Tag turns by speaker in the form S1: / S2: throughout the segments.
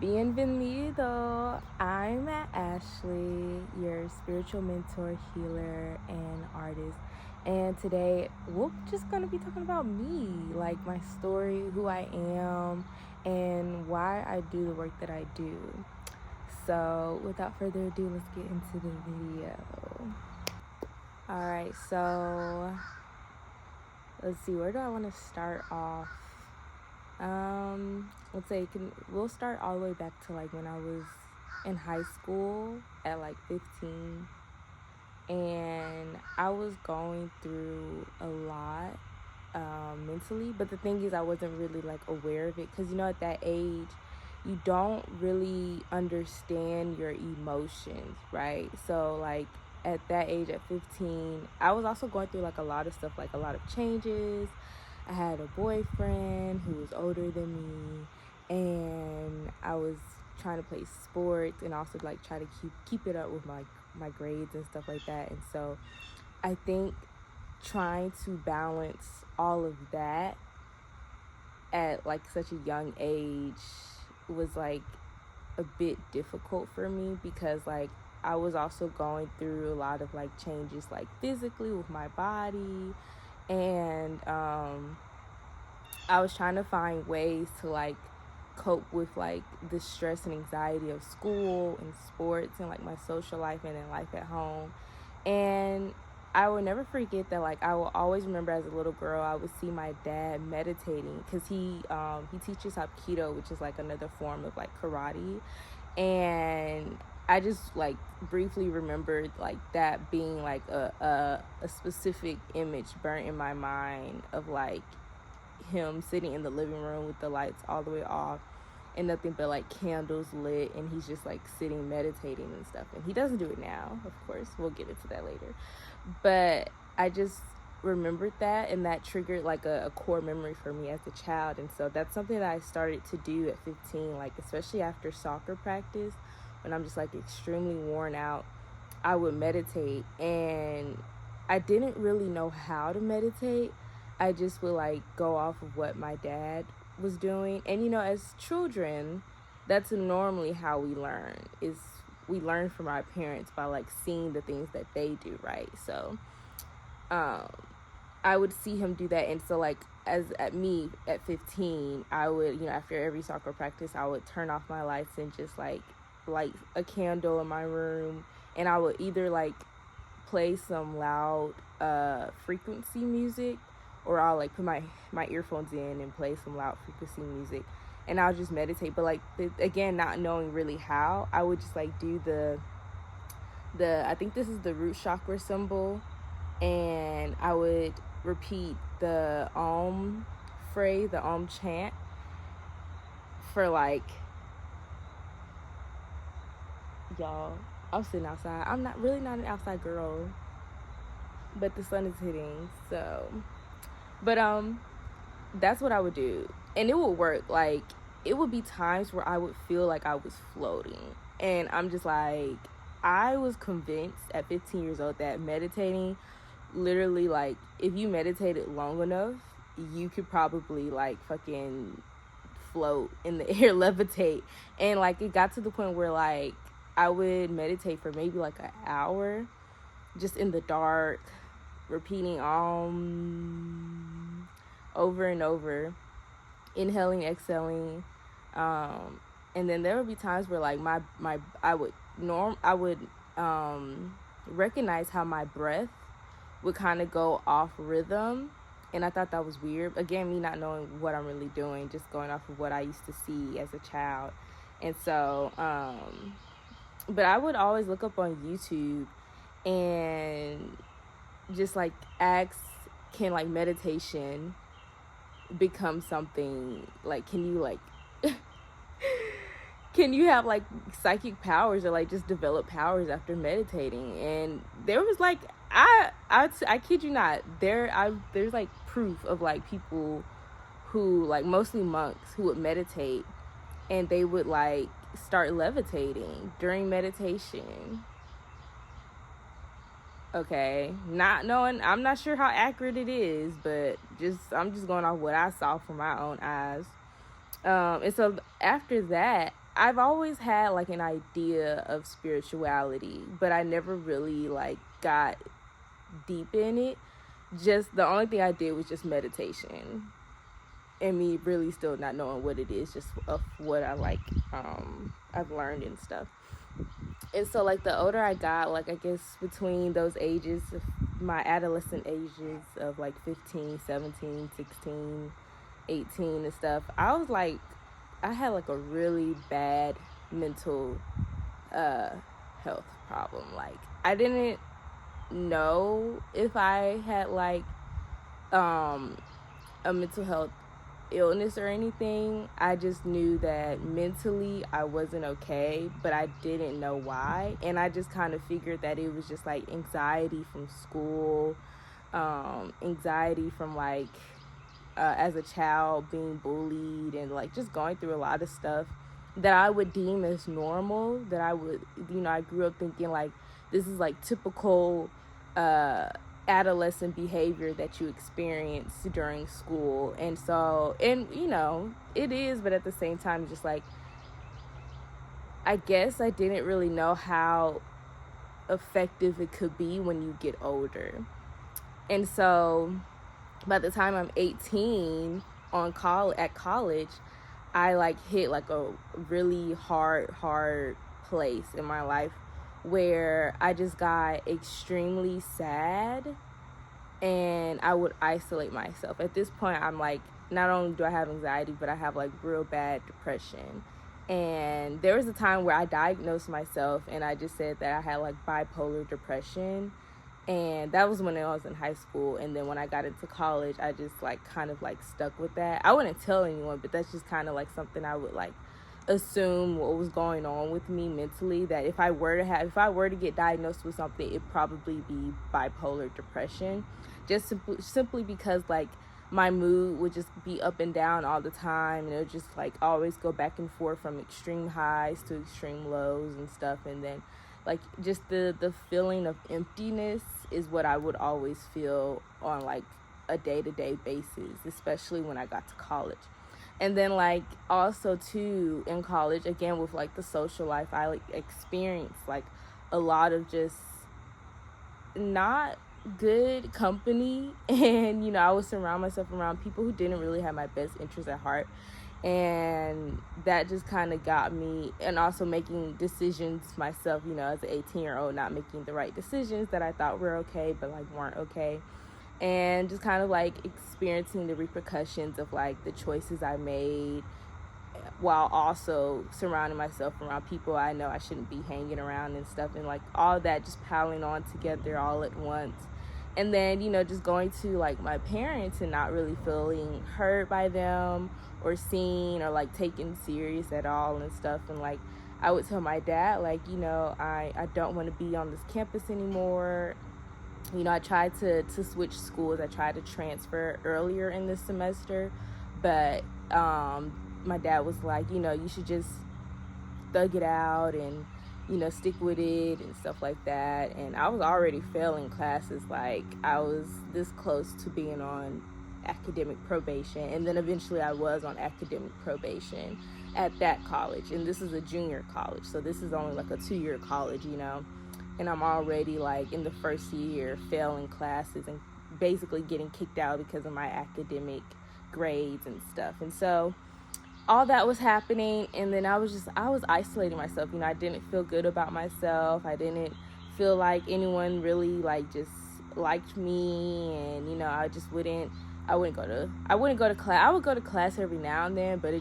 S1: Bienvenido. I'm Ashley, your spiritual mentor, healer, and artist. And today we're just going to be talking about me, like my story, who I am, and why I do the work that I do. So, without further ado, let's get into the video. Alright, so let's see, where do I want to start off? Let's say we'll start all the way back to like when I was in high school at like 15, and I was going through a lot mentally. But the thing is, I wasn't really like aware of it because at that age, you don't really understand your emotions, right? So like at that age, at 15, I was also going through like a lot of stuff, like a lot of changes. I had a boyfriend who was older than me, and I was trying to play sports and also like try to keep it up with my grades and stuff like that. And so I think trying to balance all of that at like such a young age was like a bit difficult for me because like I was also going through a lot of like changes like physically with my body, and I was trying to find ways to like cope with like the stress and anxiety of school and sports and like my social life and then life at home. And I will never forget that like I will always remember as a little girl I would see my dad meditating because he teaches Hapkido, which is like another form of like karate. And I just like briefly remembered like that being like a specific image burnt in my mind of like him sitting in the living room with the lights all the way off and nothing but like candles lit, and he's just like sitting meditating and stuff. And he doesn't do it now, of course, we'll get into that later, but I just remembered that, and that triggered like a core memory for me as a child. And so that's something that I started to do at 15, like especially after soccer practice when I'm just like extremely worn out. I would meditate, and I didn't really know how to meditate. I just would like go off of what my dad was doing. And as children, that's normally how we learn, is we learn from our parents by like seeing the things that they do, right? So I would see him do that. And so like at 15, I would, after every soccer practice, I would turn off my lights and just like light a candle in my room, and I would either like play some loud frequency music, or I'll like put my earphones in and play some loud frequency music, and I'll just meditate. But like again, not knowing really how, I would just like do the I think this is the root chakra symbol, and I would repeat the Om phrase, the Om chant, for like, y'all, I'm sitting outside. I'm not an outside girl, but the sun is hitting, so. But that's what I would do, and it would work. Like, it would be times where I would feel like I was floating, and I'm just like, I was convinced at 15 years old that meditating, literally, like, if you meditated long enough, you could probably like fucking float in the air, levitate. And like it got to the point where like I would meditate for maybe like an hour, just in the dark, repeating over and over, inhaling, exhaling, and then there would be times where like I would recognize how my breath would kind of go off rhythm, and I thought that was weird. Again, me not knowing what I'm really doing, just going off of what I used to see as a child. And so but I would always look up on YouTube and just like ask, can like meditation become something, like can you like can you have like psychic powers, or like just develop powers after meditating? And there was like I kid you not, there's like proof of like people who like, mostly monks, who would meditate and they would like start levitating during meditation. Okay, not knowing, I'm not sure how accurate it is, but I'm just going off what I saw from my own eyes. And so after that, I've always had like an idea of spirituality, but I never really like got deep in it. Just the only thing I did was just meditation, and me really still not knowing what it is, just of what I like I've learned and stuff. And so like the older I got, like I guess between those ages, my adolescent ages of like 15, 17, 16, 18 and stuff, I was like, I had like a really bad mental uh health problem. Like I didn't know if I had like um a mental health illness or anything. I just knew that mentally I wasn't okay, but I didn't know why. And I just kind of figured that it was just like anxiety from school, anxiety from like as a child being bullied and like just going through a lot of stuff that I would deem as normal. That I would, I grew up thinking like this is like typical adolescent behavior that you experience during school. And so, and it is, but at the same time, just like, I guess I didn't really know how effective it could be when you get older. And so by the time I'm 18 at college, I like hit like a really hard place in my life where I just got extremely sad, and I would isolate myself. At this point, I'm like, not only do I have anxiety, but I have like real bad depression. And there was a time where I diagnosed myself and I just said that I had like bipolar depression. And that was when I was in high school. And then when I got into college, I just like kind of like stuck with that. I wouldn't tell anyone, but that's just kind of like something I would like assume what was going on with me mentally, that if I were to get diagnosed with something, it'd probably be bipolar depression, just simply because like my mood would just be up and down all the time, and it would just like always go back and forth from extreme highs to extreme lows and stuff. And then like just the feeling of emptiness is what I would always feel on like a day-to-day basis, especially when I got to college. And then like also too in college, again with like the social life, I like experienced like a lot of just not good company. And I would surround myself around people who didn't really have my best interests at heart, and that just kind of got me. And also making decisions myself, as an 18-year-old, not making the right decisions that I thought were okay but like weren't okay. And just kind of like experiencing the repercussions of like the choices I made, while also surrounding myself around people I know I shouldn't be hanging around and stuff. And like all that just piling on together all at once. And then just going to like my parents and not really feeling heard by them or seen or like taken serious at all and stuff. And like I would tell my dad like, I don't want to be on this campus anymore. I tried to switch schools. I tried to transfer earlier in this semester, but my dad was like, you should just thug it out and, stick with it and stuff like that. And I was already failing classes. Like I was this close to being on academic probation. And then eventually I was on academic probation at that college. And this is a junior college. So this is only like a 2-year college, and I'm already like in the first year failing classes and basically getting kicked out because of my academic grades and stuff. And so all that was happening, and then I was isolating myself. I didn't feel good about myself. I didn't feel like anyone really like just liked me. And I wouldn't go to class. I would go to class every now and then, but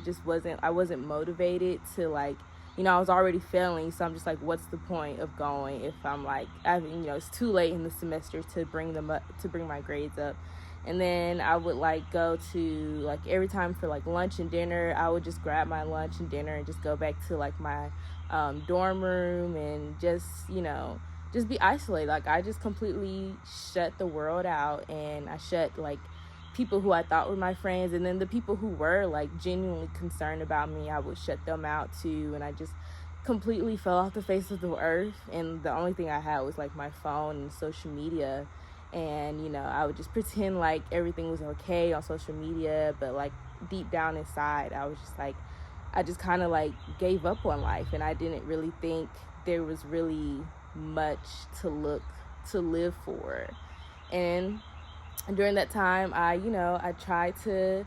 S1: I wasn't motivated to like, I was already failing. So I'm just like, what's the point of going if I'm like, it's too late in the semester to bring my grades up. And then I would like go to like every time for like lunch and dinner, I would just grab my lunch and dinner and just go back to like my dorm room and just be isolated. Like I just completely shut the world out, and I shut like people who I thought were my friends, and then the people who were like genuinely concerned about me, I would shut them out too. And I just completely fell off the face of the earth, and the only thing I had was like my phone and social media. And I would just pretend like everything was okay on social media, but like deep down inside I was just like I just kind of like gave up on life, and I didn't really think there was really much to live for. And during that time, I tried to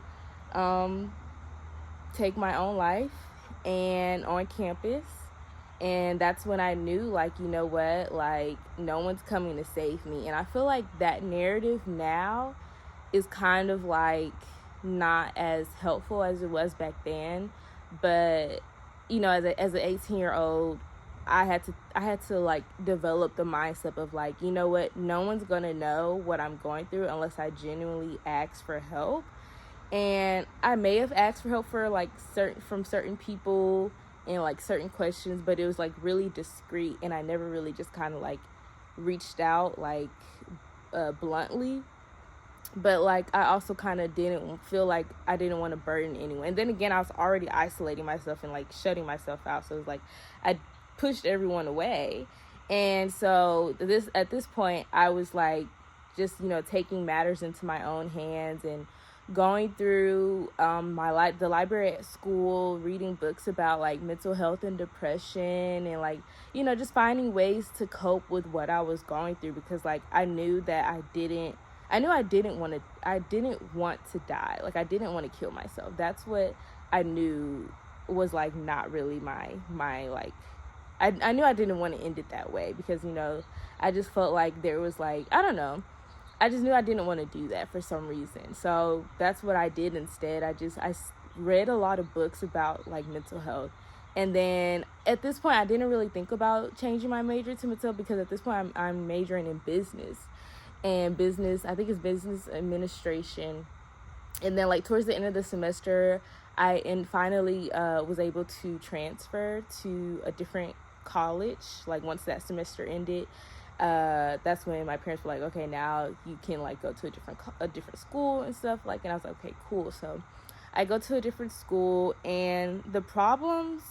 S1: take my own life and on campus. And that's when I knew, like, you know what, like, no one's coming to save me. And I feel like that narrative now is kind of like not as helpful as it was back then. But, as an 18-year-old, I had to like develop the mindset of like, you know what, no one's gonna know what I'm going through unless I genuinely ask for help. And I may have asked for help for like from certain people and like certain questions, but it was like really discreet, and I never really just kind of like reached out like bluntly. But like I also kind of didn't feel like I didn't want to burden anyone. And then again, I was already isolating myself and like shutting myself out, so it was like I pushed everyone away. And so at this point I was like just taking matters into my own hands and going through the library at school, reading books about like mental health and depression, and like just finding ways to cope with what I was going through, because like I knew that I didn't want to die. Like I didn't want to kill myself. That's what I knew was like not really my like I knew I didn't want to end it that way, because I just felt like there was like, I don't know, I just knew I didn't want to do that for some reason. So that's what I did instead. I read a lot of books about like mental health. And then at this point, I didn't really think about changing my major to mental health, because at this point I'm majoring in business. And business, I think it's business administration. And then like towards the end of the semester, I finally was able to transfer to a different college. Like once that semester ended, that's when my parents were like, okay, now you can like go to a different school and stuff like. And I was like, okay, cool. So I go to a different school, and the problems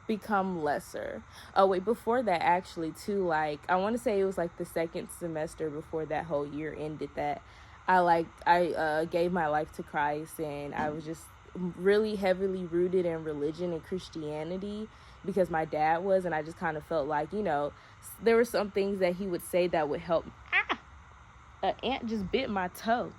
S1: become lesser. Oh wait, before that actually too, like I want to say it was like the second semester before that whole year ended that I gave my life to Christ, and I was just really heavily rooted in religion and Christianity because my dad was. And I just kind of felt like there were some things that he would say that would help. An ant just bit my toe.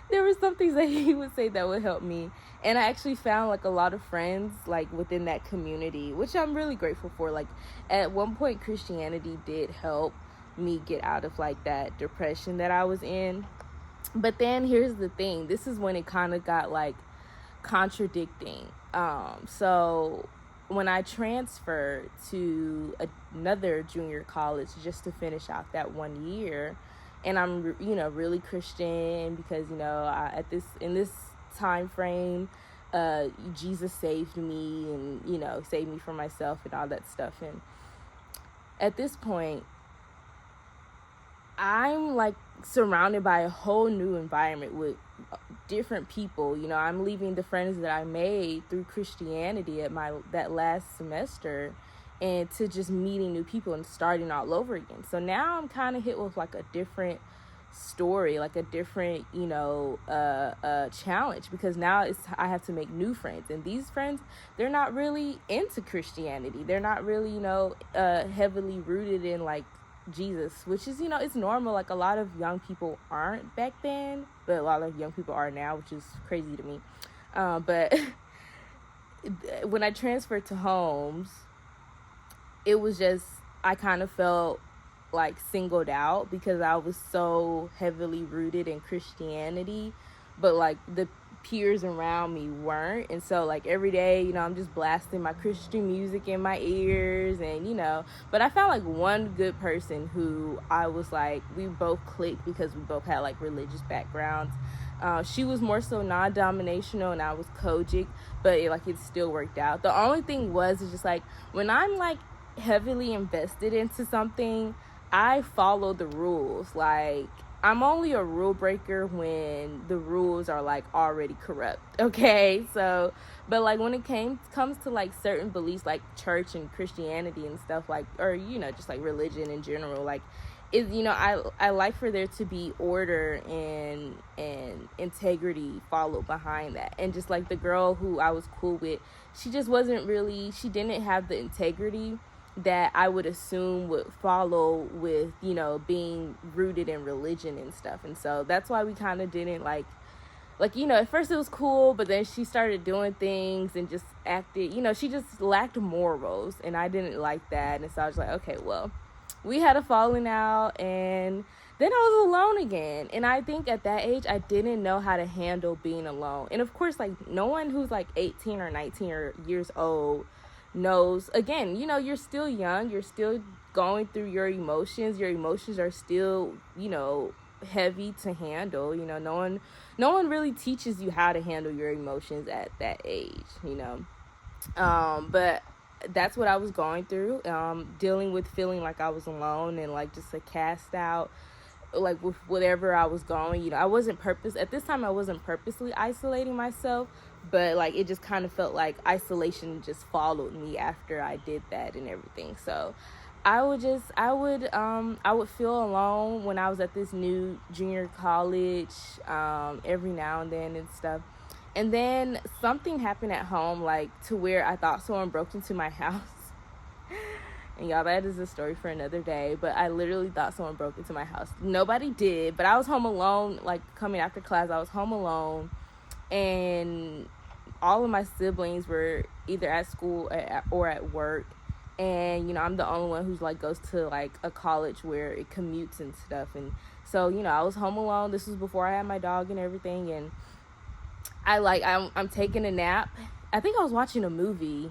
S1: There were some things that he would say that would help me. And I actually found like a lot of friends like within that community, which I'm really grateful for. Like at one point, Christianity did help me get out of like that depression that I was in. But then here's the thing. This is when it kind of got like contradicting. So when I transferred to another junior college just to finish out that 1 year, and I'm really Christian because in this time frame, Jesus saved me and saved me from myself and all that stuff. And at this point, I'm like surrounded by a whole new environment with different people. I'm leaving the friends that I made through Christianity at that last semester, and to just meeting new people and starting all over again. So now I'm kind of hit with like a different story, like a different challenge, because now I have to make new friends, and these friends, they're not really into Christianity. They're not really heavily rooted in like Jesus, which is it's normal. Like a lot of young people aren't back then, but a lot of young people are now, which is crazy to me. But when I transferred to Holmes, it was just, I kind of felt like singled out because I was so heavily rooted in Christianity, but like the peers around me weren't. And so like every day, I'm just blasting my Christian music in my ears, and but I found like one good person who I was like, we both clicked because we both had like religious backgrounds. She was more so non-denominational and I was Kojic, but it still worked out. The only thing is just like when I'm like heavily invested into something, I follow the rules. Like I'm only a rule breaker when the rules are like already corrupt. Okay, so but like when it comes to like certain beliefs like church and Christianity and stuff, like, or just like religion in general, like is, I like for there to be order and integrity followed behind that. And just like the girl who I was cool with, she just wasn't really, she didn't have the integrity that I would assume would follow with, being rooted in religion and stuff. And so that's why we kind of didn't at first it was cool, but then she started doing things and just acted, she just lacked morals, and I didn't like that. And so I was like, okay, well, we had a falling out, and then I was alone again. And I think at that age, I didn't know how to handle being alone. And of course, no one who's 18 or 19 or years old knows. Again, you're still young, you're still going through your emotions are still, heavy to handle. No one really teaches you how to handle your emotions at that age. But that's what I was going through, dealing with feeling like I was alone and just a cast out, with whatever I was going. I wasn't purposely isolating myself, but it just kind of felt like isolation just followed me after I did that and everything. So I would feel alone when I was at this new junior college, every now and then and stuff. And then something happened at home, to where I thought someone broke into my house. And y'all, that is a story for another day. But I literally thought someone broke into my house. Nobody did, but I was home alone, coming after class. I was home alone, and all of my siblings were either at school or at work. And, I'm the only one who's, goes to, a college where it commutes and stuff. And so, I was home alone. This was before I had my dog and everything. And I'm taking a nap. I think I was watching a movie.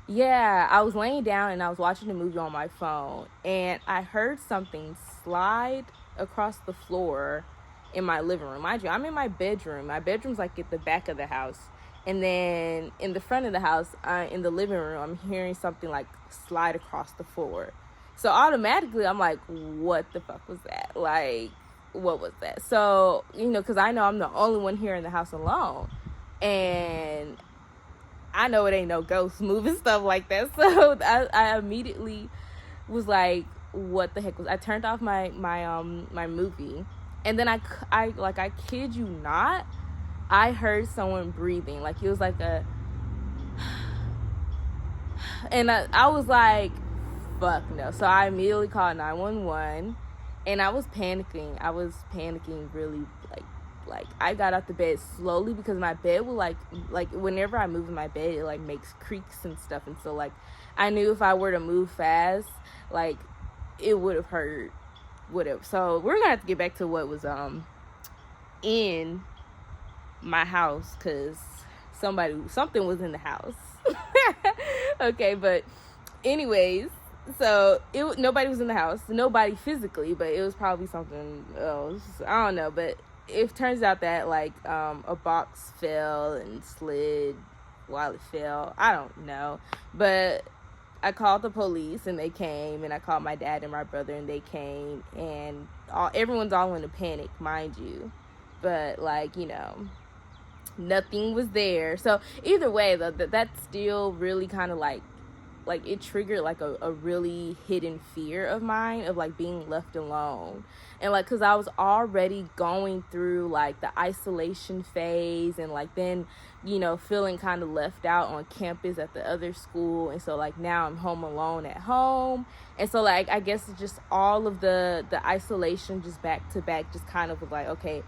S1: Yeah, I was laying down and I was watching a movie on my phone. And I heard something slide across the floor in my living room. Mind you, I'm in my bedroom. My bedroom's, at the back of the house. And then in the front of the house, in the living room, I'm hearing something slide across the floor. So automatically I'm like, what the fuck was that? What was that? So, because I know I'm the only one here in the house alone. And I know it ain't no ghost moving stuff like that. So I immediately was like, what the heck was, I turned off my movie. And then I kid you not, I heard someone breathing. It was a... And I was like, fuck no. So I immediately called 911. And I was panicking. Really, I got out the bed slowly because my bed would, whenever I move in my bed, it, makes creaks and stuff. And so, I knew if I were to move fast, it would have hurt. So we're going to have to get back to what was, in my house, because something was in the house. Okay, but anyways, so nobody was in the house, nobody physically, but it was probably something else. I don't know, but it turns out that a box fell and slid while it fell. I don't know, but I called the police and they came, and I called my dad and my brother and they came, and everyone's all in a panic, mind you, but nothing was there. So either way, though, that's still really kind of it triggered a really hidden fear of mine of being left alone. And because I was already going through the isolation phase, and then feeling kind of left out on campus at the other school. And so now I'm home alone at home. And so I guess it's just all of the isolation just back to back just kind of was okay,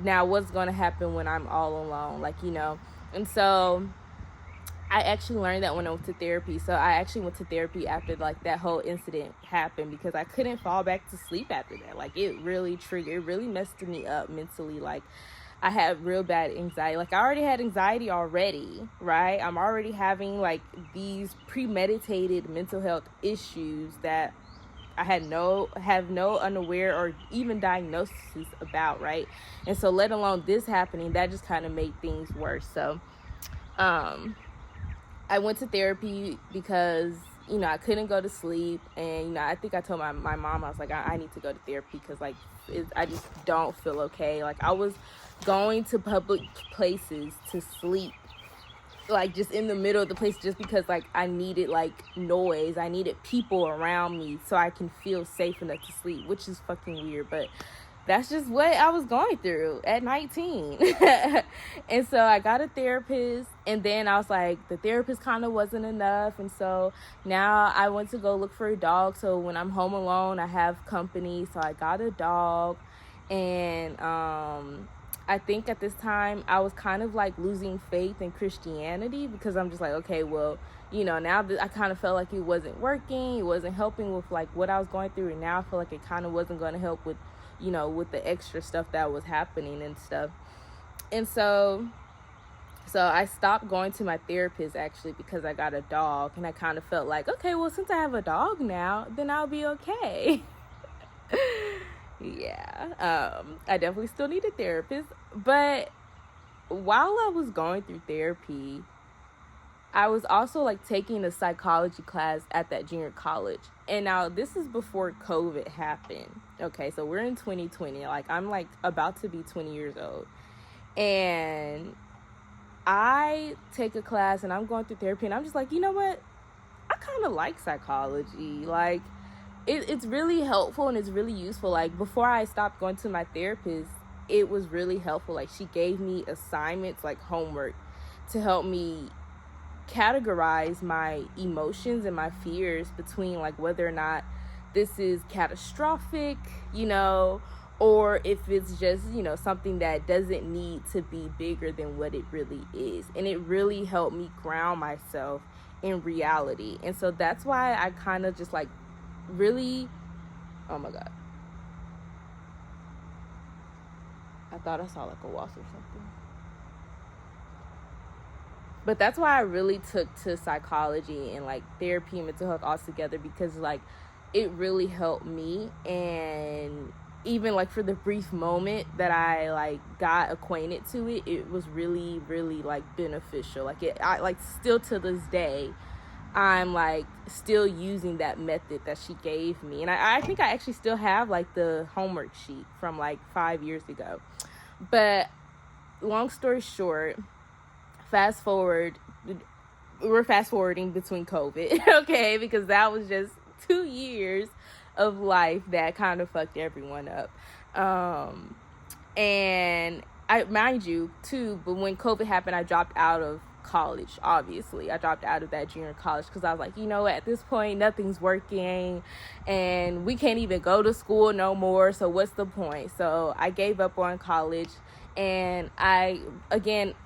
S1: now what's going to happen when I'm all alone, and so I actually learned that when I went to therapy. So I actually went to therapy after that whole incident happened, because I couldn't fall back to sleep after that. It really messed me up mentally. I had real bad anxiety. I already had anxiety already, right? I'm already having these premeditated mental health issues that I have no unaware or even diagnosis about, right? And so let alone this happening, that just kind of made things worse. So I went to therapy because I couldn't go to sleep, and I think I told my mom, I was like, I need to go to therapy because I just don't feel okay. I was going to public places to sleep like just in the middle of the place, just because like I needed like noise, I needed people around me so I can feel safe enough to sleep, which is fucking weird, but that's just what I was going through at 19. And so I got a therapist, and then I was like, the therapist kind of wasn't enough. And so now I went to go look for a dog. So when I'm home alone, I have company. So I got a dog. And I think at this time I was kind of like losing faith in Christianity, because I'm just like, okay, well, you know, now that I kind of felt like it wasn't working, it wasn't helping with like what I was going through. And now I feel like it kind of wasn't going to help with, you know, with the extra stuff that was happening and stuff. And so I stopped going to my therapist, actually, because I got a dog. And I kind of felt like, okay, well, since I have a dog now, then I'll be okay. Yeah. I definitely still need a therapist. But while I was going through therapy, I was also like taking a psychology class at that junior college. And now this is before COVID happened. Okay, so we're in 2020. Like, I'm like about to be 20 years old. And I take a class and I'm going through therapy, and I'm just like, you know what? I kind of like psychology. Like, it's really helpful and it's really useful. Like, before I stopped going to my therapist, it was really helpful. Like, she gave me assignments, like homework, to help me categorize my emotions and my fears between like whether or not this is catastrophic, you know, or if it's just, you know, something that doesn't need to be bigger than what it really is. And it really helped me ground myself in reality. And so that's why I kind of just like really, oh my God, I thought I saw like a wasp or something. But that's why I really took to psychology and like therapy and mental health all together, because like it really helped me. And even like for the brief moment that I like got acquainted to it, it was really, really like beneficial. Like I like still to this day, I'm like still using that method that she gave me. And I think I actually still have like the homework sheet from like 5 years ago. But long story short, we're fast forwarding between COVID, okay, because that was just 2 years of life that kind of fucked everyone up. And I, mind you too, but when COVID happened, I dropped out of college. Obviously I dropped out of that junior college, because I was like, you know what, at this point nothing's working and we can't even go to school no more, so what's the point? So I gave up on college. And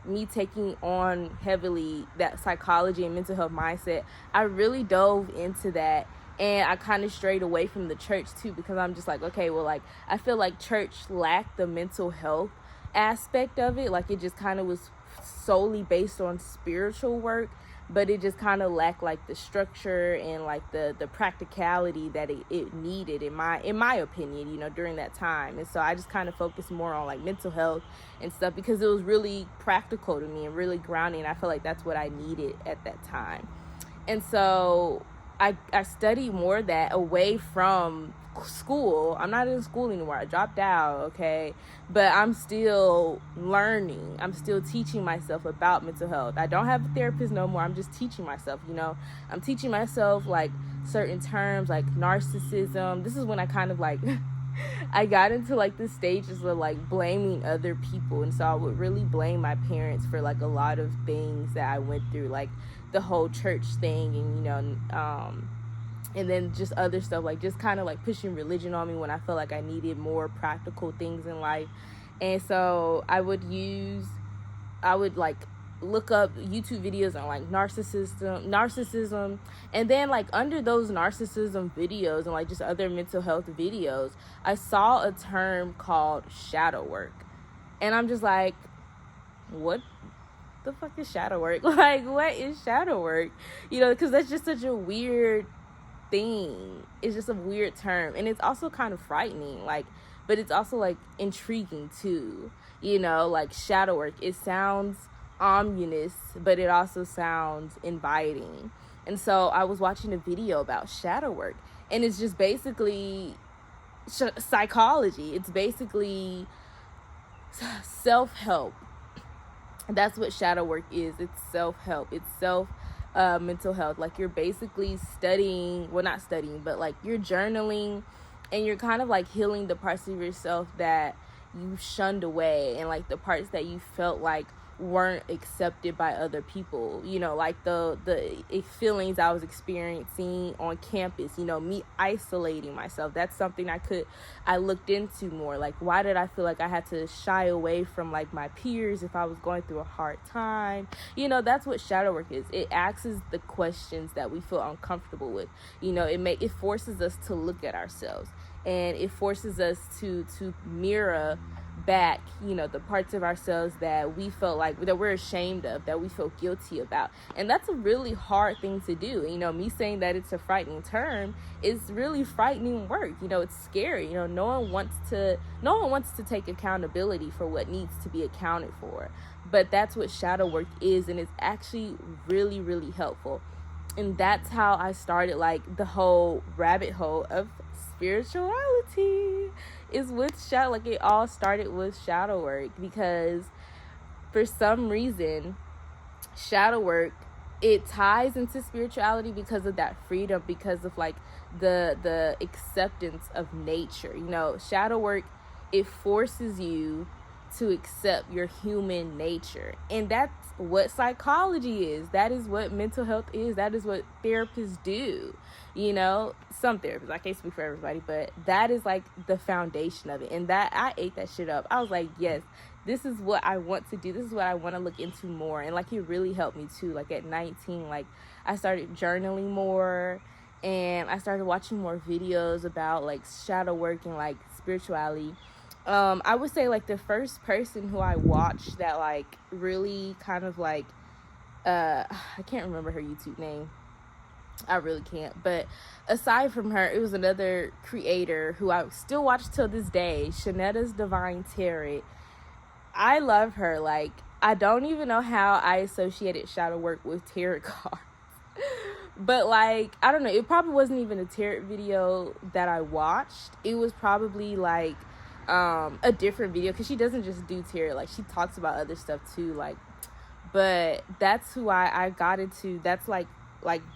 S1: me taking on heavily that psychology and mental health mindset, I really dove into that. And I kind of strayed away from the church too, because I'm just like, okay, well, like, I feel like church lacked the mental health aspect of it. Like, it just kind of was solely based on spiritual work, but it just kind of lacked like the structure and like the practicality that it needed, in my opinion, you know, during that time. And so I just kind of focused more on like mental health and stuff, because it was really practical to me and really grounding. And I feel like that's what I needed at that time. And so I studied more of that away from school. I'm not in school anymore. I dropped out, okay? But I'm still learning. I'm still teaching myself about mental health. I don't have a therapist no more. I'm just teaching myself, you know? I'm teaching myself like certain terms like narcissism. This is when I kind of like I got into like the stages of like blaming other people. And so I would really blame my parents for like a lot of things that I went through, like the whole church thing, and you know, and then just other stuff, like just kind of like pushing religion on me when I felt like I needed more practical things in life. And so I would like look up YouTube videos on like narcissism, and then like under those narcissism videos and like just other mental health videos, I saw a term called shadow work. And I'm just like, what the fuck is shadow work? Like, what is shadow work? You know, because that's just such a weird thing. It's just a weird term, and it's also kind of frightening, like, but it's also like intriguing too, you know, like shadow work. It sounds ominous, but it also sounds inviting. And so I was watching a video about shadow work, and it's just basically psychology. It's basically self-help. That's what shadow work is. It's self-help. It's self mental health. Like, you're basically studying, well, not studying, but like you're journaling, and you're kind of like healing the parts of yourself that you shunned away, and like the parts that you felt like weren't accepted by other people, you know, like the feelings I was experiencing on campus, you know, me isolating myself. That's something I looked into more. Like, why did I feel like I had to shy away from like my peers if I was going through a hard time? You know, that's what shadow work is. It asks the questions that we feel uncomfortable with. You know, it forces us to look at ourselves, and it forces us to mirror back, you know, the parts of ourselves that we felt like that we're ashamed of, that we feel guilty about. And that's a really hard thing to do. You know, me saying that it's a frightening term is really frightening work. You know, it's scary. You know, no one wants to take accountability for what needs to be accounted for. But that's what shadow work is, and it's actually really, really helpful. And that's how I started like the whole rabbit hole of spirituality, is with shadow. Like, it all started with shadow work, because for some reason shadow work, it ties into spirituality because of that freedom, because of like the acceptance of nature. You know, shadow work, it forces you to accept your human nature. And that's what psychology is. That is what mental health is. That is what therapists do. You know, some therapists, I can't speak for everybody, but that is like the foundation of it. And that, I ate that shit up. I was like, yes, this is what I want to do. This is what I want to look into more. And like, it really helped me too. Like, at 19, like, I started journaling more, and I started watching more videos about like shadow work and like spirituality. I would say like the first person who I watched that like really kind of like I can't remember her YouTube name. I really can't. But aside from her, it was another creator who I still watch till this day, Shanetta's Divine Tarot. I love her. Like, I don't even know how I associated shadow work with tarot cards. But like, I don't know, it probably wasn't even a tarot video that I watched. It was probably like a different video, because she doesn't just do tarot. Like, she talks about other stuff too. Like, but that's who I got into. That's like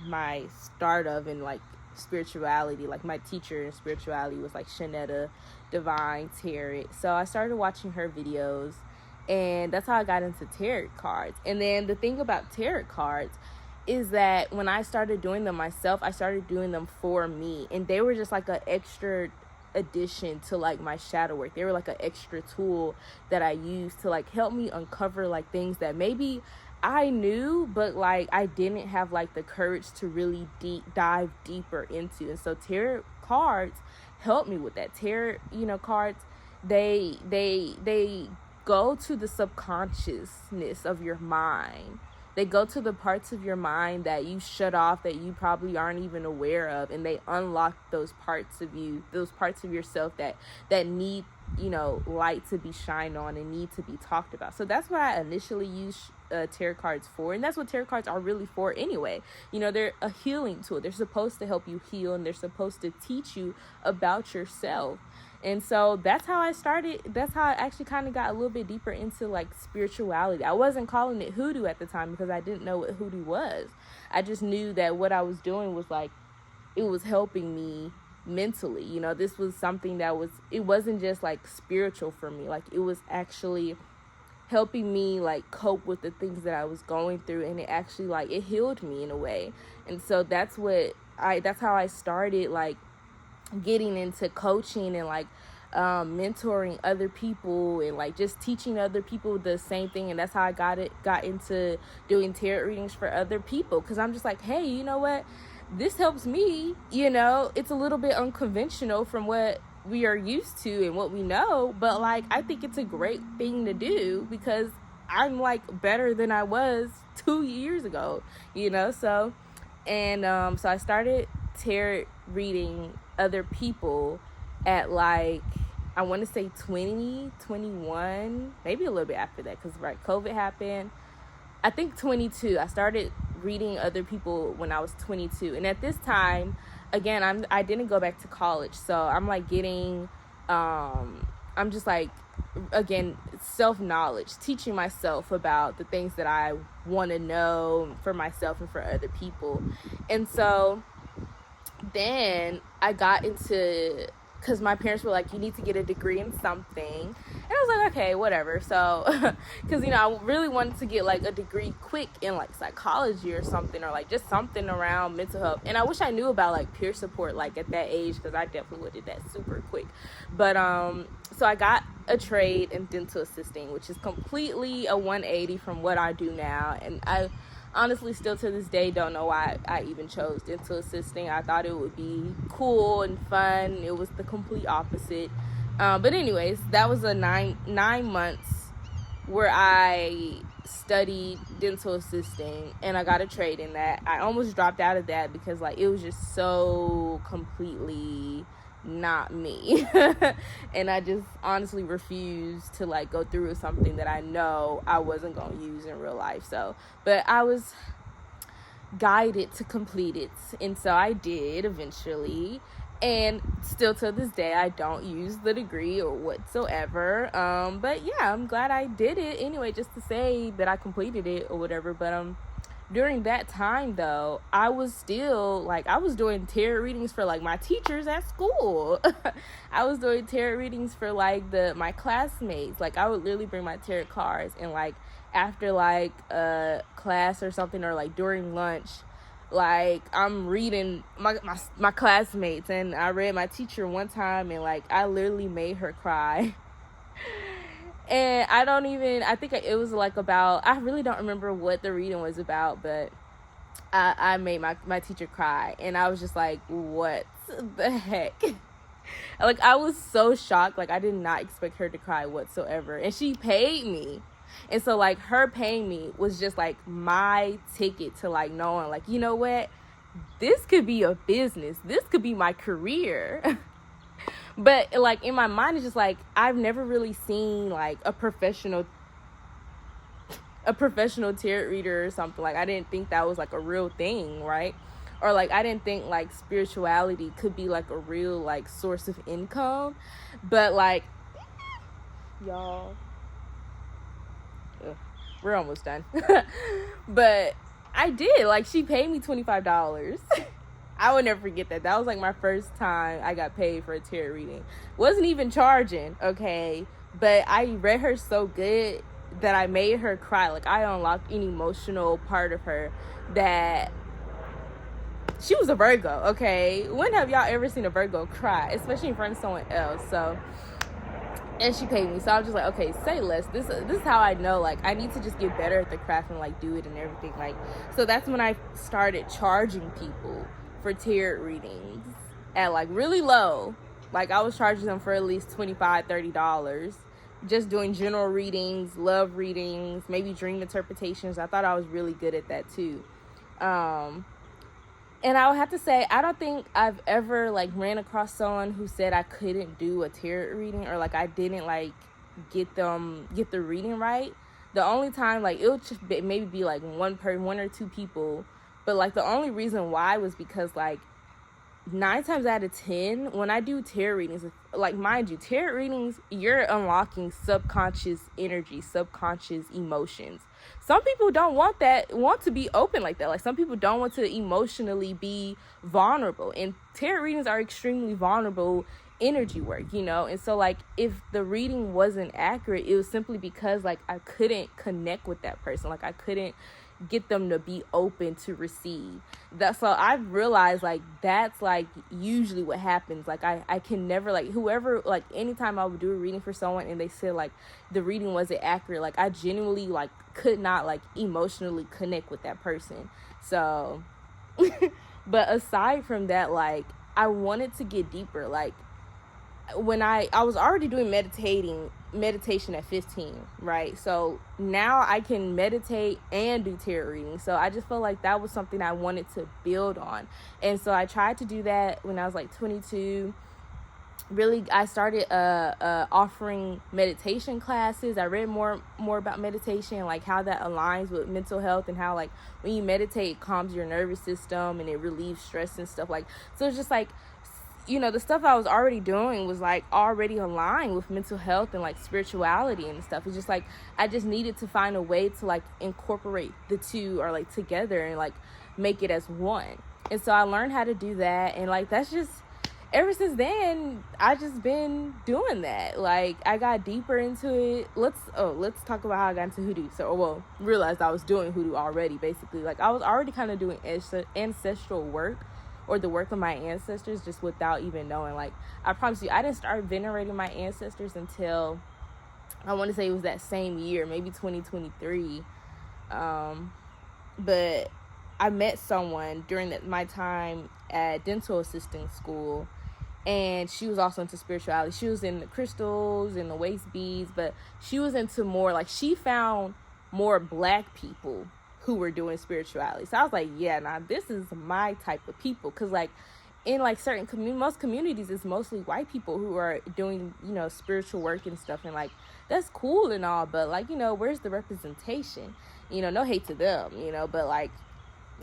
S1: my start of in like spirituality. Like, my teacher in spirituality was like Shanetta Divine Tarot. So I started watching her videos, and that's how I got into tarot cards. And then the thing about tarot cards is that when I started doing them myself, I started doing them for me, and they were just like an extra addition to like my shadow work. They were like an extra tool that I used to like help me uncover like things that maybe I knew, but like I didn't have like the courage to really dive deeper into. And so tarot cards help me with that. Tarot, you know, cards, they go to the subconsciousness of your mind. They go to the parts of your mind that you shut off, that you probably aren't even aware of, and they unlock those parts of you, those parts of yourself that need, you know, light to be shined on and need to be talked about. So that's what I initially used tarot cards for, and that's what tarot cards are really for anyway. You know, they're a healing tool. They're supposed to help you heal, and they're supposed to teach you about yourself. And so that's how I started. That's how I actually kind of got a little bit deeper into like spirituality. I wasn't calling it hoodoo at the time because I didn't know what hoodoo was. I just knew that what I was doing was like, it was helping me mentally. You know, this was something that it wasn't just like spiritual for me. Like, it was actually helping me like cope with the things that I was going through, and it actually like, it healed me in a way. And so that's how I started like getting into coaching and like mentoring other people, and like just teaching other people the same thing. And that's how I got into doing tarot readings for other people, because I'm just like, hey, you know what, this helps me. You know, it's a little bit unconventional from what we are used to and what we know, but like, I think it's a great thing to do, because I'm like better than I was 2 years ago, you know. So so I started tarot reading other people at like, I want to say 20, 21, maybe a little bit after that, because right, COVID happened. I think 22. I started reading other people when I was 22, and at this time, again, I didn't go back to college, so I'm like getting I'm just like again, self-knowledge, teaching myself about the things that I want to know for myself and for other people. And so then I got into, because my parents were like, you need to get a degree in something. And I was like, okay, whatever. So, because, I really wanted to get like a degree quick in like psychology or something, or like just something around mental health. And I wish I knew about like peer support like at that age, because I definitely would have did that super quick. But so I got a trade in dental assisting, which is completely a 180 from what I do now. And I honestly still to this day don't know why I even chose dental assisting. I thought it would be cool and fun. It was the complete opposite. But anyways, that was a nine months where I studied dental assisting, and I got a trade in that. I almost dropped out of that because like it was just so completely not me. And I just honestly refused to like go through with something that I know I wasn't going to use in real life. So, but I was guided to complete it, and so I did eventually. And still to this day, I don't use the degree or whatsoever. But yeah, I'm glad I did it anyway, just to say that I completed it or whatever. But during that time though, I was still like, I was doing tarot readings for like my teachers at school. I was doing tarot readings for like my classmates. Like I would literally bring my tarot cards, and like after like a class or something, or like during lunch, like I'm reading my classmates. And I read my teacher one time, and like I literally made her cry. And I think it was like about, I really don't remember what the reading was about, but I made my teacher cry. And I was just like, what the heck? Like I was so shocked. Like I did not expect her to cry whatsoever. And she paid me. And so like her paying me was just like my ticket to like knowing like, you know what? This could be a business. This could be my career. But like in my mind, it's just like I've never really seen like a professional tarot reader or something. Like I didn't think that was like a real thing, right? Or like I didn't think like spirituality could be like a real like source of income. But like y'all, we're almost done. But I did, like she paid me $25. I would never forget that. That was like my first time I got paid for a tarot reading. Wasn't even charging, okay? But I read her so good that I made her cry. Like I unlocked an emotional part of her that she was a Virgo, okay? When have y'all ever seen a Virgo cry, especially in front of someone else? So, and she paid me, so I was just like, okay, say less. This is how I know like I need to just get better at the craft and like do it and everything. Like, so that's when I started charging people for tarot readings at like really low. Like I was charging them for at least $25-$30, just doing general readings, love readings, maybe dream interpretations. I thought I was really good at that too. And I would have to say, I don't think I've ever like ran across someone who said I couldn't do a tarot reading, or like I didn't like get the reading right. The only time like it would just maybe be like one or two people. But like the only reason why was because like 9 times out of 10 when I do tarot readings, like mind you, tarot readings, you're unlocking subconscious energy, subconscious emotions. Some people don't want to be open like that. Like some people don't want to emotionally be vulnerable, and tarot readings are extremely vulnerable energy work, and so like if the reading wasn't accurate, it was simply because like I couldn't connect with that person. Like I couldn't get them to be open to receive that. So I've realized like that's like usually what happens. Like I can never, like whoever, like anytime I would do a reading for someone and they said like the reading wasn't accurate, like I genuinely like could not like emotionally connect with that person. So but aside from that, like I wanted to get deeper. Like when I was already doing meditation at 15, right? So now I can meditate and do tarot reading. So I just felt like that was something I wanted to build on. And so I tried to do that when I was like 22. Really, I started offering meditation classes. I read more about meditation, like how that aligns with mental health, and how like when you meditate, it calms your nervous system and it relieves stress and stuff. Like, so it's just like you know, the stuff I was already doing was like already aligned with mental health and like spirituality and stuff. It's just like I just needed to find a way to like incorporate the two or like together and like make it as one. And so I learned how to do that, and like that's just ever since then I just been doing that. Like I got deeper into it. Let's talk about how I got into hoodoo. So realized I was doing hoodoo already. Basically, like I was already kind of doing ancestral work, or the work of my ancestors, just without even knowing. Like I promise you, I didn't start venerating my ancestors until I want to say it was that same year, maybe 2023. But I met someone during my time at dental assisting school, and she was also into spirituality. She was in the crystals and the waist beads, but she was into more like, she found more Black people who were doing spirituality. So I was like, yeah, nah, this is my type of people. Because like in like certain most communities, it's mostly white people who are doing, you know, spiritual work and stuff, and like that's cool and all, but like, you know, where's the representation? You know, no hate to them, you know, but like,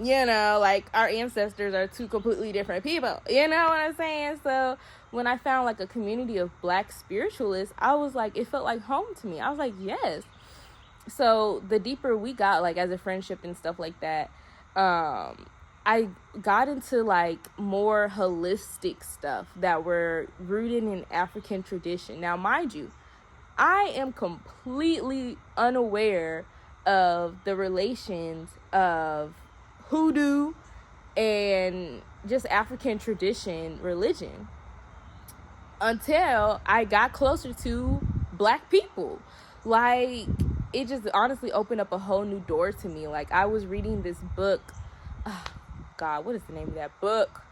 S1: you know, like our ancestors are two completely different people, you know what I'm saying? So when I found like a community of Black spiritualists, I was like, it felt like home to me. I was like, yes. So the deeper we got, like as a friendship and stuff like that, I got into like more holistic stuff that were rooted in African tradition. Now, mind you, I am completely unaware of the relations of hoodoo and just African tradition religion until I got closer to Black people. Like, it just honestly opened up a whole new door to me. Like, I was reading this book. Oh, God, what is the name of that book?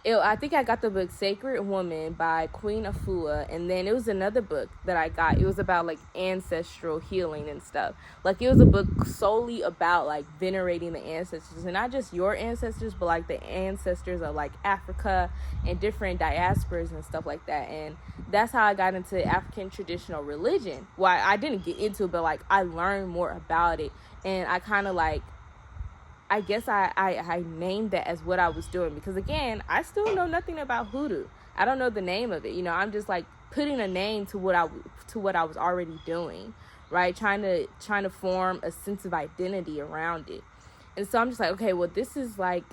S1: I think I got the book Sacred Woman by Queen Afua, and then it was another book that I got. It was about like ancestral healing and stuff. Like it was a book solely about like venerating the ancestors, and not just your ancestors, but like the ancestors of like Africa and different diasporas and stuff like that. And that's how I got into African traditional religion. Well, I didn't get into it, but like I learned more about it, and I kind of like, I guess I named that as what I was doing, because again, I still know nothing about hoodoo. I don't know the name of it. You know, I'm just like putting a name to what I was already doing, right? Trying to form a sense of identity around it. And so I'm just like, okay, well, this is what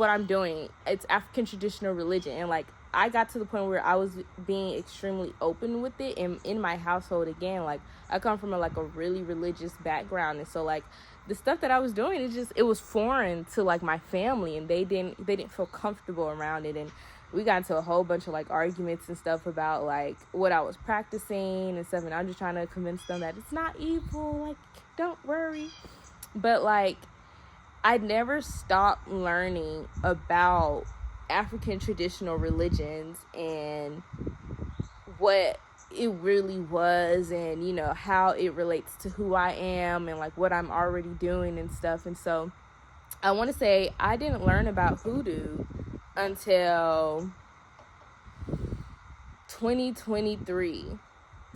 S1: I'm doing. It's African traditional religion. And like I got to the point where I was being extremely open with it. And in my household, again, like I come from a really religious background, and so like the stuff that I was doing, it was foreign to like my family, and they didn't feel comfortable around it. And we got into a whole bunch of like arguments and stuff about like what I was practicing and stuff, and I'm just trying to convince them that it's not evil, like don't worry. But like I never stopped learning about African traditional religions and what it really was, and you know how it relates to who I am and like what I'm already doing and stuff. And so I want to say I didn't learn about hoodoo until 2023,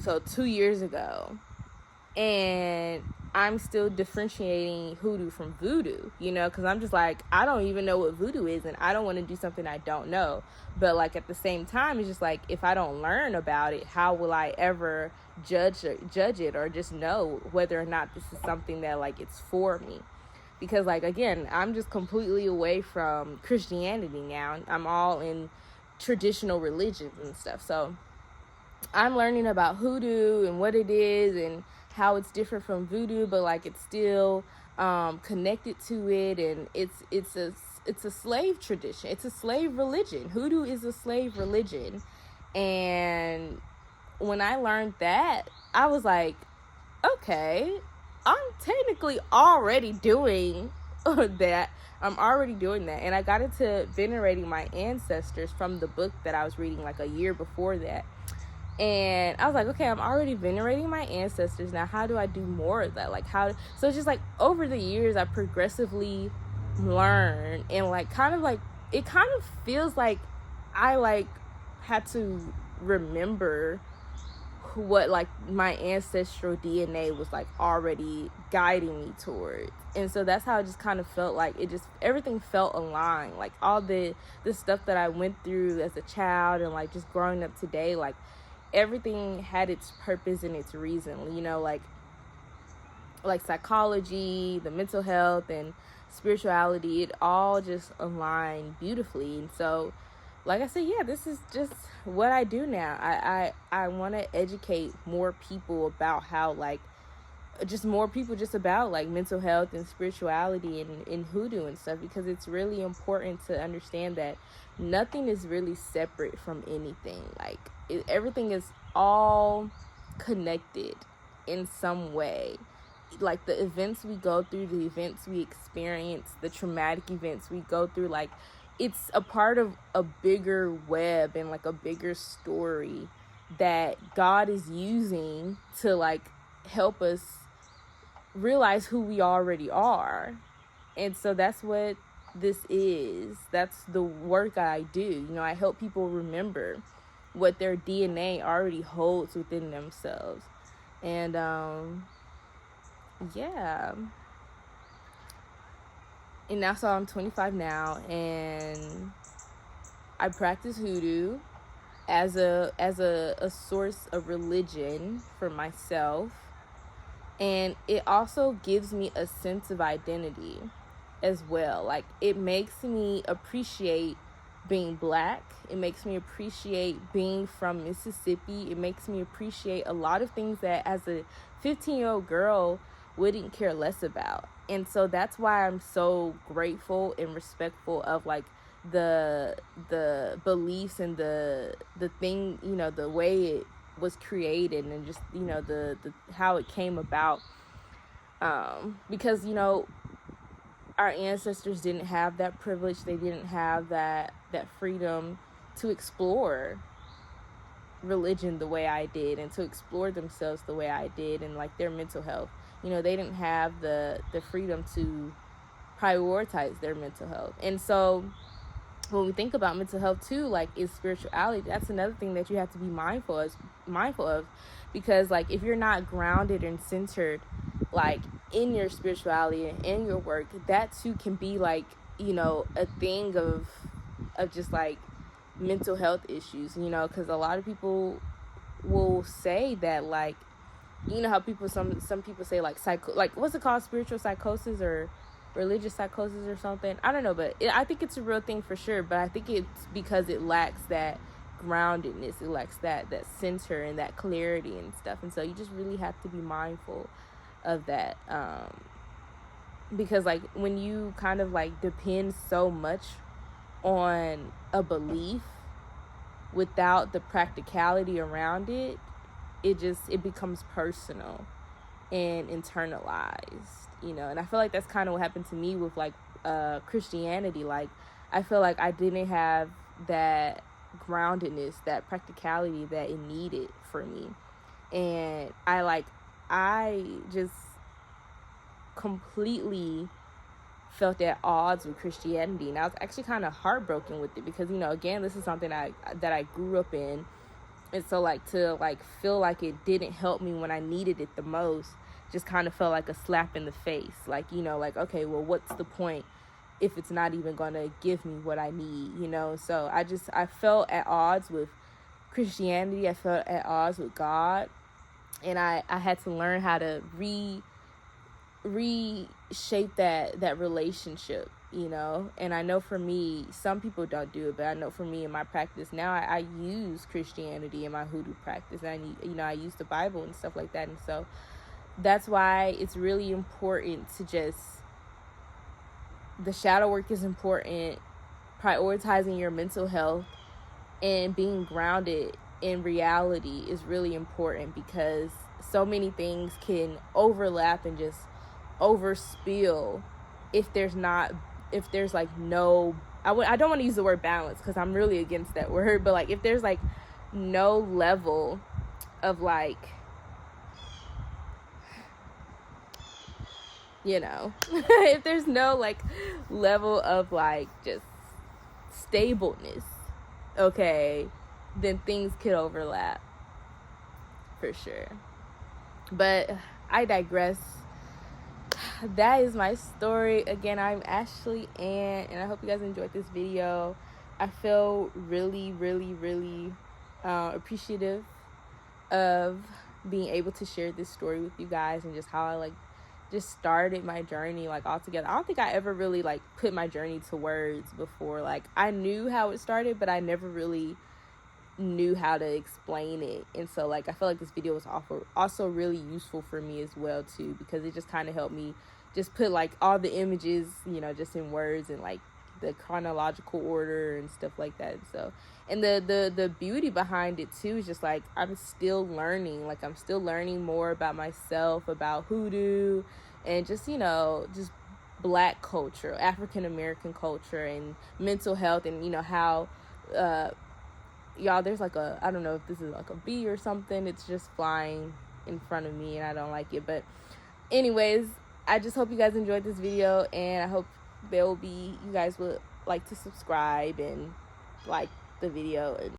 S1: so 2 years ago, and I'm still differentiating hoodoo from voodoo, you know, because I'm just like, I don't even know what voodoo is, and I don't want to do something I don't know. But like at the same time, it's just like, if I don't learn about it, how will I ever judge it or just know whether or not this is something that like it's for me? Because like, again, I'm just completely away from Christianity now. I'm all in traditional religions and stuff. So I'm learning about hoodoo and what it is and how it's different from voodoo, but like it's still connected to it, and it's a slave tradition. It's a slave religion. Hoodoo is a slave religion. And when I learned that, I was like, okay, I'm technically already doing that. I'm already doing that. And I got into venerating my ancestors from the book that I was reading like a year before that. And I was like, okay, I'm already venerating my ancestors. Now, how do I do more of that? Like, so it's just like over the years, I progressively learn, and like, it kind of feels like I like had to remember what like my ancestral DNA was like already guiding me towards. And so that's how it just kind of felt like it just everything felt aligned. Like all the stuff that I went through as a child and like just growing up today, like everything had its purpose and its reason, you know, like psychology, the mental health and spirituality, it all just aligned beautifully. And so like I said, yeah, this is just what I do now. I want to educate more people about how like just more people just about like mental health and spirituality and hoodoo and stuff, because it's really important to understand that nothing is really separate from anything. Like everything is all connected in some way. Like the events we go through, the events we experience, the traumatic events we go through, like it's a part of a bigger web and like a bigger story that God is using to like help us realize who we already are. And so that's what this is. That's the work I do. You know, I help people remember what their DNA already holds within themselves. And yeah. And now, so I'm 25 now, and I practice hoodoo as a source of religion for myself. And it also gives me a sense of identity as well. Like it makes me appreciate being Black. It makes me appreciate being from Mississippi. It makes me appreciate a lot of things that as a 15-year-old girl wouldn't care less about. And so that's why I'm so grateful and respectful of like the beliefs and the thing, you know, the way it was created and just, you know, the how it came about, because, you know, our ancestors didn't have that privilege. They didn't have that freedom to explore religion the way I did and to explore themselves the way I did, and like their mental health. You know, they didn't have the freedom to prioritize their mental health. And so when we think about mental health too, like is spirituality, that's another thing that you have to be mindful of, because like if you're not grounded and centered like in your spirituality and in your work, that too can be like, you know, a thing of just like mental health issues, you know, because a lot of people will say that, like, you know how people some people say like what's it called, spiritual psychosis or religious psychosis or something, I don't know, but I think it's a real thing for sure. But I think it's because it lacks that groundedness, it lacks that center and that clarity and stuff. And so you just really have to be mindful of that, because like when you kind of like depend so much on a belief without the practicality around it, it becomes personal and internalized, you know. And I feel like that's kind of what happened to me with like Christianity. Like I feel like I didn't have that groundedness, that practicality that it needed for me, and I just completely felt at odds with Christianity. And I was actually kind of heartbroken with it, because, you know, again, this is something that I grew up in. And so like to like feel like it didn't help me when I needed it the most just kind of felt like a slap in the face. Like, you know, like, okay, well, what's the point if it's not even gonna give me what I need, you know? So I felt at odds with Christianity. I felt at odds with God, and I had to learn how to reshape that relationship, you know. And I know for me, some people don't do it, but I know for me in my practice now, I use Christianity in my hoodoo practice, and I use the Bible and stuff like that. And so that's why it's really important to just, the shadow work is important, prioritizing your mental health and being grounded in reality is really important, because so many things can overlap and just overspill if there's like no, I don't want to use the word balance because I'm really against that word, but like if there's like no level of like, you know, if there's no like level of like just stableness, okay, then things could overlap. for sure. But I digress. That is my story. Again, I'm Ashley Ann, and I hope you guys enjoyed this video. I feel really, really, really appreciative of being able to share this story with you guys, and just how I like just started my journey like all together. I don't think I ever really like put my journey to words before. Like, I knew how it started, but I never really knew how to explain it. And so like I feel like this video was also really useful for me as well too, because it just kind of helped me just put like all the images, you know, just in words and like the chronological order and stuff like that. So, and the beauty behind it too is just like I'm still learning. Like, I'm still learning more about myself, about hoodoo, and just, you know, just Black culture, African American culture, and mental health, and you know how y'all, there's like a, I don't know if this is like a bee or something, it's just flying in front of me and I don't like it. But anyways, I just hope you guys enjoyed this video, and I hope you guys would like to subscribe and like the video. And